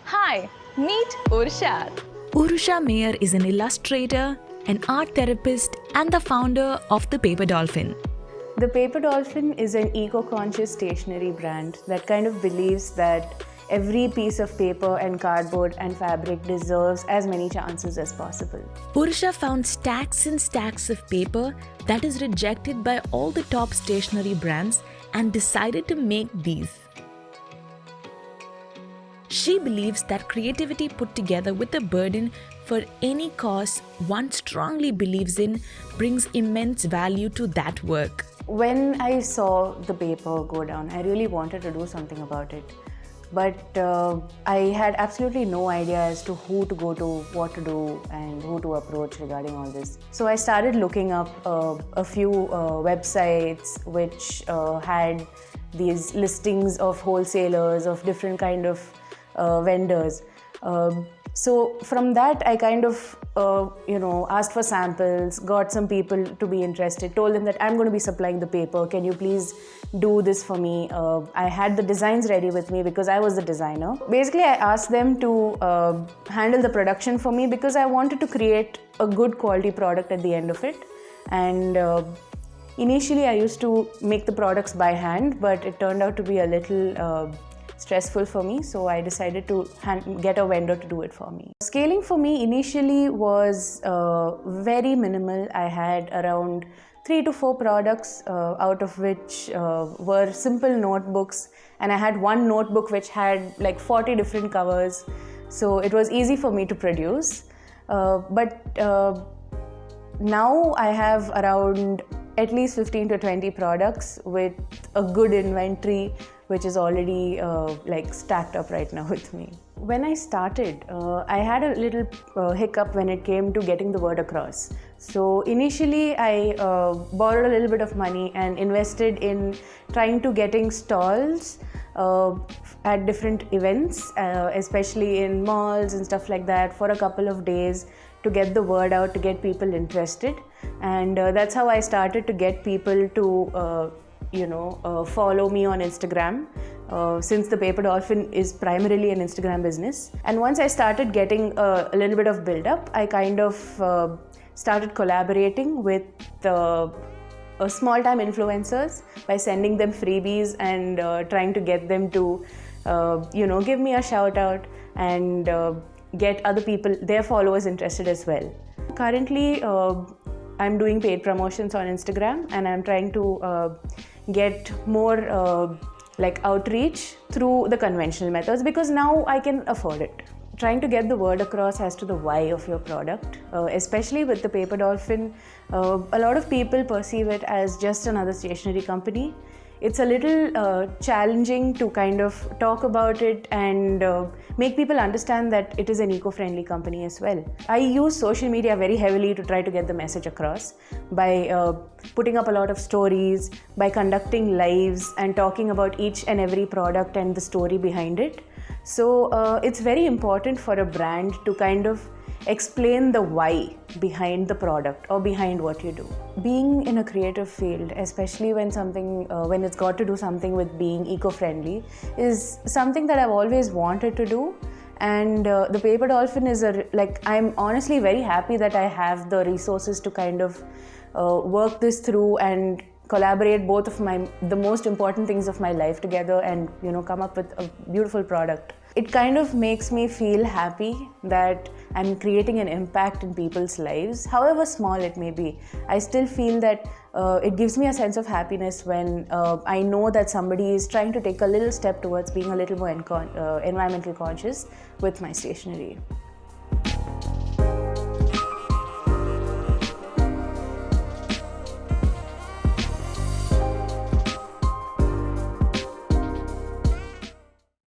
Hi, meet Urshad. Urusha Mayer is an illustrator, an art therapist, and the founder of The Paper Dolphin. The Paper Dolphin is an eco-conscious stationery brand that kind of believes that every piece of paper and cardboard and fabric deserves as many chances as possible. Urusha found stacks and stacks of paper that is rejected by all the top stationery brands and decided to make these. She believes that creativity put together with a burden for any cause one strongly believes in brings immense value to that work. When I saw the paper go down, I really wanted to do something about it. But I had absolutely no idea as to who to go to, what to do, and who to approach regarding all this. So I started looking up a few websites which had these listings of wholesalers, of different kind of vendors. So from that, I kind of, asked for samples, got some people to be interested, told them that I'm going to be supplying the paper. Can you please do this for me? I had the designs ready with me because I was the designer. Basically, I asked them to handle the production for me because I wanted to create a good quality product at the end of it. And initially, I used to make the products by hand, but it turned out to be a little stressful for me, so I decided to get a vendor to do it for me. Scaling for me initially was very minimal. I had around 3 to 4 products, out of which were simple notebooks, and I had one notebook which had like 40 different covers, so it was easy for me to produce. But now I have around at least 15 to 20 products with a good inventory which is already stacked up right now with me. When I started, I had a little hiccup when it came to getting the word across. So initially I borrowed a little bit of money and invested in trying to getting stalls at different events, especially in malls and stuff like that, for a couple of days to get the word out, to get people interested. And that's how I started to get people to follow me on Instagram, since the Paper Dolphin is primarily an Instagram business. And once I started getting a little bit of build-up, I kind of started collaborating with small-time influencers by sending them freebies and trying to get them to, give me a shout-out and get other people, their followers, interested as well. Currently, I'm doing paid promotions on Instagram, and I'm trying to get more outreach through the conventional methods because now I can afford it. Trying to get the word across as to the why of your product, especially with the Paper Dolphin, a lot of people perceive it as just another stationery company. It's a little challenging to kind of talk about it and make people understand that it is an eco-friendly company as well. I use social media very heavily to try to get the message across by putting up a lot of stories, by conducting lives and talking about each and every product and the story behind it. So it's very important for a brand to kind of explain the why behind the product or behind what you do. Being in a creative field, especially when it's got to do something with being eco-friendly, is something that I've always wanted to do. And the Paper Dolphin is I'm honestly very happy that I have the resources to kind of work this through and collaborate both of the most important things of my life together and come up with a beautiful product. It kind of makes me feel happy that I'm creating an impact in people's lives, however small it may be. I still feel that it gives me a sense of happiness when I know that somebody is trying to take a little step towards being a little more environmental conscious with my stationery.